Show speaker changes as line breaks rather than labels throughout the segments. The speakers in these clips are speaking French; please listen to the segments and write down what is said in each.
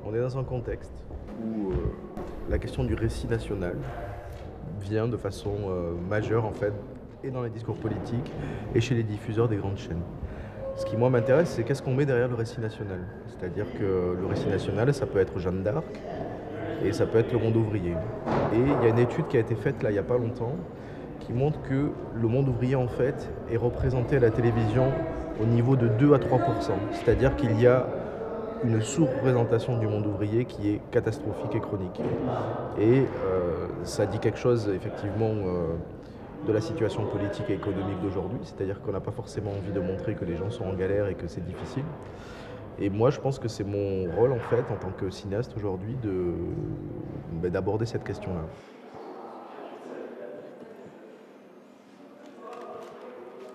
On est dans un contexte où la question du récit national vient de façon majeure en fait, et dans les discours politiques et chez les diffuseurs des grandes chaînes. Ce qui moi m'intéresse, c'est qu'est-ce qu'on met derrière le récit national. C'est-à-dire que le récit national, ça peut être Jeanne d'Arc et ça peut être le monde ouvrier. Et il y a une étude qui a été faite là il n'y a pas longtemps qui montre que le monde ouvrier en fait est représenté à la télévision au niveau de 2 à 3%. C'est-à-dire qu'il y a une sous-représentation du monde ouvrier qui est catastrophique et chronique. Et ça dit quelque chose effectivement de la situation politique et économique d'aujourd'hui, c'est-à-dire qu'on n'a pas forcément envie de montrer que les gens sont en galère et que c'est difficile. Et moi je pense que c'est mon rôle en fait en tant que cinéaste aujourd'hui d'aborder cette question-là.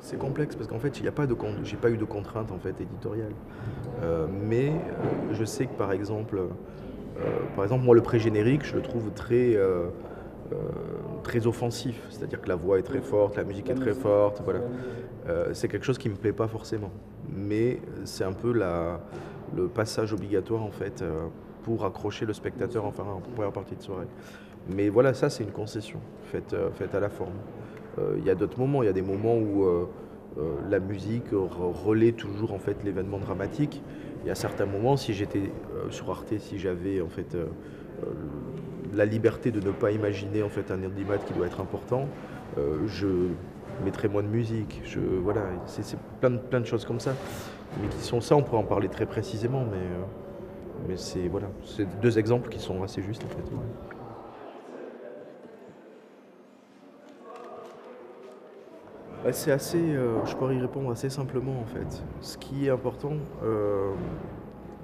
C'est complexe parce qu'en fait, j'ai pas eu de contrainte en fait éditoriale. Mais je sais que par exemple, moi le pré-générique, je le trouve très offensif. C'est-à-dire que la voix est très forte, la musique est très forte, voilà. C'est quelque chose qui me plaît pas forcément. Mais c'est un peu le passage obligatoire en fait pour accrocher le spectateur en première partie de soirée. Mais voilà, ça c'est une concession faite à la forme. Il y a d'autres moments, il y a des moments où la musique relaie toujours en fait l'événement dramatique. Il y a certains moments, si j'étais sur Arte, si j'avais en fait la liberté de ne pas imaginer en fait un audimat qui doit être important, je mettrais moins de musique. Voilà, c'est plein de choses comme ça, mais qui sont ça, on pourrait en parler très précisément, mais c'est voilà, c'est deux exemples qui sont assez justes en fait. Ouais. Bah, je pourrais y répondre assez simplement en fait. Ce qui est important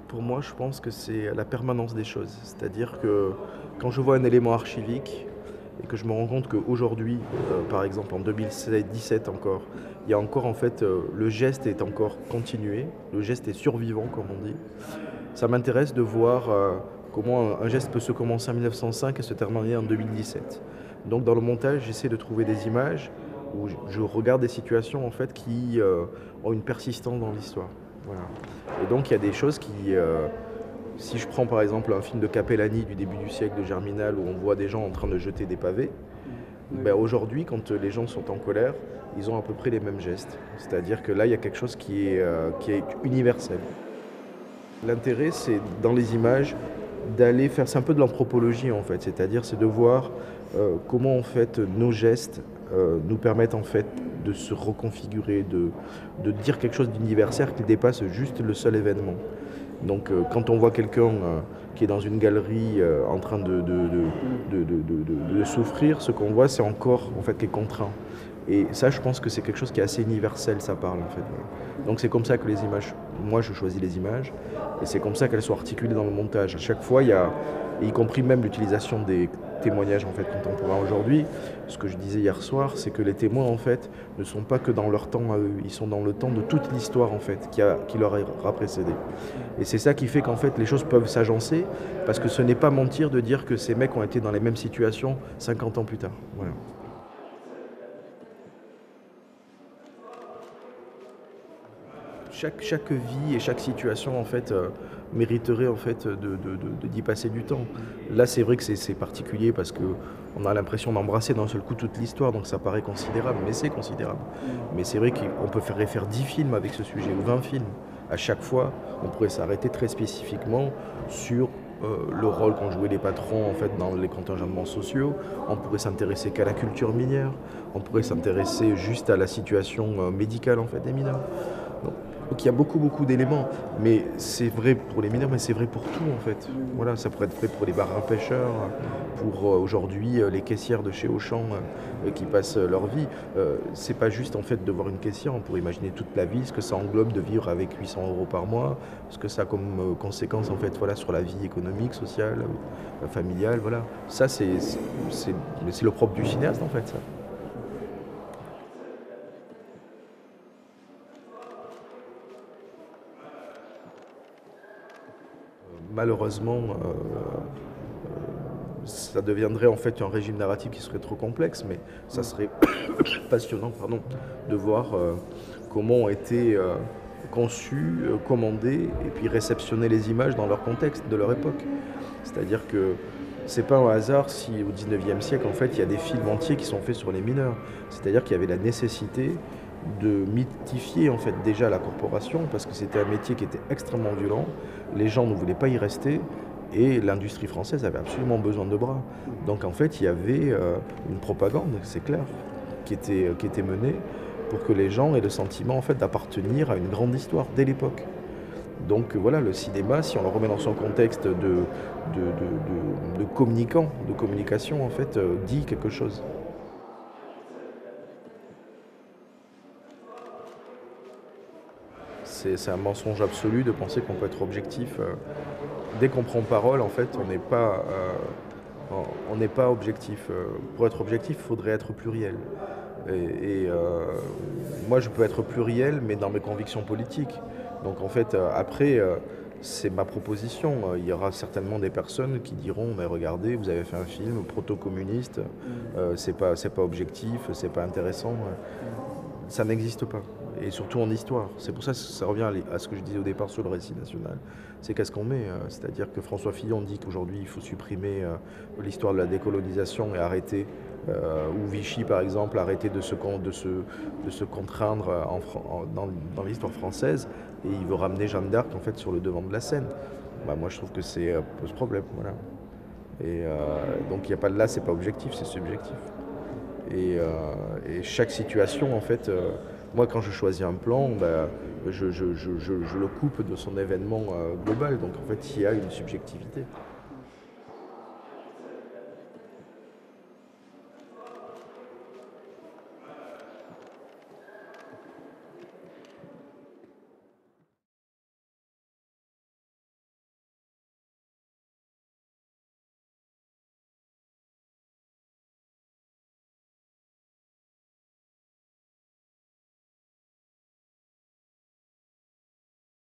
pour moi, je pense que c'est la permanence des choses. C'est-à-dire que quand je vois un élément archivique et que je me rends compte qu'aujourd'hui, par exemple en 2017 encore, il y a encore en fait le geste est encore continué, le geste est survivant comme on dit. Ça m'intéresse de voir comment un geste peut se commencer en 1905 et se terminer en 2017. Donc dans le montage, j'essaie de trouver des images où je regarde des situations en fait qui ont une persistance dans l'histoire. Voilà. Et donc il y a des choses si je prends par exemple un film de Capellani du début du siècle de Germinal où on voit des gens en train de jeter des pavés, ben aujourd'hui quand les gens sont en colère, ils ont à peu près les mêmes gestes. C'est-à-dire que là il y a quelque chose qui est universel. L'intérêt, c'est dans les images d'aller faire, c'est un peu de l'anthropologie en fait, c'est-à-dire c'est de voir comment en fait nos gestes nous permettent en fait de se reconfigurer, de dire quelque chose d'universel qui dépasse juste le seul événement. Donc quand on voit quelqu'un qui est dans une galerie en train de souffrir, ce qu'on voit c'est un corps en fait qui est contraint. Et ça, je pense que c'est quelque chose qui est assez universel, ça parle en fait. Voilà. Donc c'est comme ça que les images, moi je choisis les images, et c'est comme ça qu'elles sont articulées dans le montage. À chaque fois, il y a, et y compris même l'utilisation des témoignages en fait contemporains aujourd'hui. Ce que je disais hier soir, c'est que les témoins en fait ne sont pas que dans leur temps à eux, ils sont dans le temps de toute l'histoire en fait qui leur aura précédé. Et c'est ça qui fait qu'en fait les choses peuvent s'agencer, parce que ce n'est pas mentir de dire que ces mecs ont été dans les mêmes situations 50 ans plus tard. Voilà. Chaque vie et chaque situation en fait mériterait en fait d'y passer du temps. Là c'est vrai que c'est particulier parce que on a l'impression d'embrasser d'un seul coup toute l'histoire, donc ça paraît considérable, mais c'est considérable. Mais c'est vrai qu'on peut faire 10 films avec ce sujet ou 20 films. À chaque fois, on pourrait s'arrêter très spécifiquement sur le rôle qu'ont joué les patrons en fait dans les contingentements sociaux. On pourrait s'intéresser qu'à la culture minière. On pourrait s'intéresser juste à la situation médicale en fait des mineurs. Donc il y a beaucoup d'éléments, mais c'est vrai pour les mineurs, mais c'est vrai pour tout en fait. Voilà, ça pourrait être vrai pour les bars à pêcheurs, pour aujourd'hui les caissières de chez Auchan qui passent leur vie. C'est pas juste en fait de voir une caissière, on pourrait imaginer toute la vie, ce que ça englobe de vivre avec 800 euros par mois, ce que ça a comme conséquence en fait voilà, sur la vie économique, sociale, familiale, voilà. Ça c'est le propre du cinéaste en fait ça. Malheureusement, ça deviendrait en fait un régime narratif qui serait trop complexe, mais ça serait passionnant pardon, de voir comment ont été conçu, commandé et puis réceptionné les images dans leur contexte, de leur époque. C'est-à-dire que c'est pas un hasard si au XIXe siècle, en fait, il y a des films entiers qui sont faits sur les mineurs. C'est-à-dire qu'il y avait la nécessité de mythifier en fait déjà la corporation parce que c'était un métier qui était extrêmement violent, les gens ne voulaient pas y rester et l'industrie française avait absolument besoin de bras. Donc en fait il y avait une propagande, c'est clair, qui était menée pour que les gens aient le sentiment en fait d'appartenir à une grande histoire dès l'époque. Donc voilà, le cinéma, si on le remet dans son contexte de communicant, de communication, en fait, dit quelque chose. C'est un mensonge absolu de penser qu'on peut être objectif. Dès qu'on prend parole, en fait, on n'est pas objectif. Pour être objectif, il faudrait être pluriel. Moi, je peux être pluriel, mais dans mes convictions politiques. Donc, en fait, après, c'est ma proposition. Il y aura certainement des personnes qui diront, mais regardez, vous avez fait un film proto-communiste, c'est pas objectif, c'est pas intéressant. Ça n'existe pas. Et surtout en histoire. C'est pour ça que ça revient à ce que je disais au départ sur le récit national. C'est qu'est-ce qu'on met. C'est-à-dire que François Fillon dit qu'aujourd'hui il faut supprimer l'histoire de la décolonisation et arrêter, ou Vichy par exemple, arrêter de se contraindre dans l'histoire française. Et il veut ramener Jeanne d'Arc en fait sur le devant de la scène. Bah, moi je trouve que c'est pose problème. Voilà. Donc il n'y a pas de là, c'est pas objectif, c'est subjectif. Et chaque situation, en fait, moi quand je choisis un plan, bah, je le coupe de son événement global. Donc en fait, il y a une subjectivité.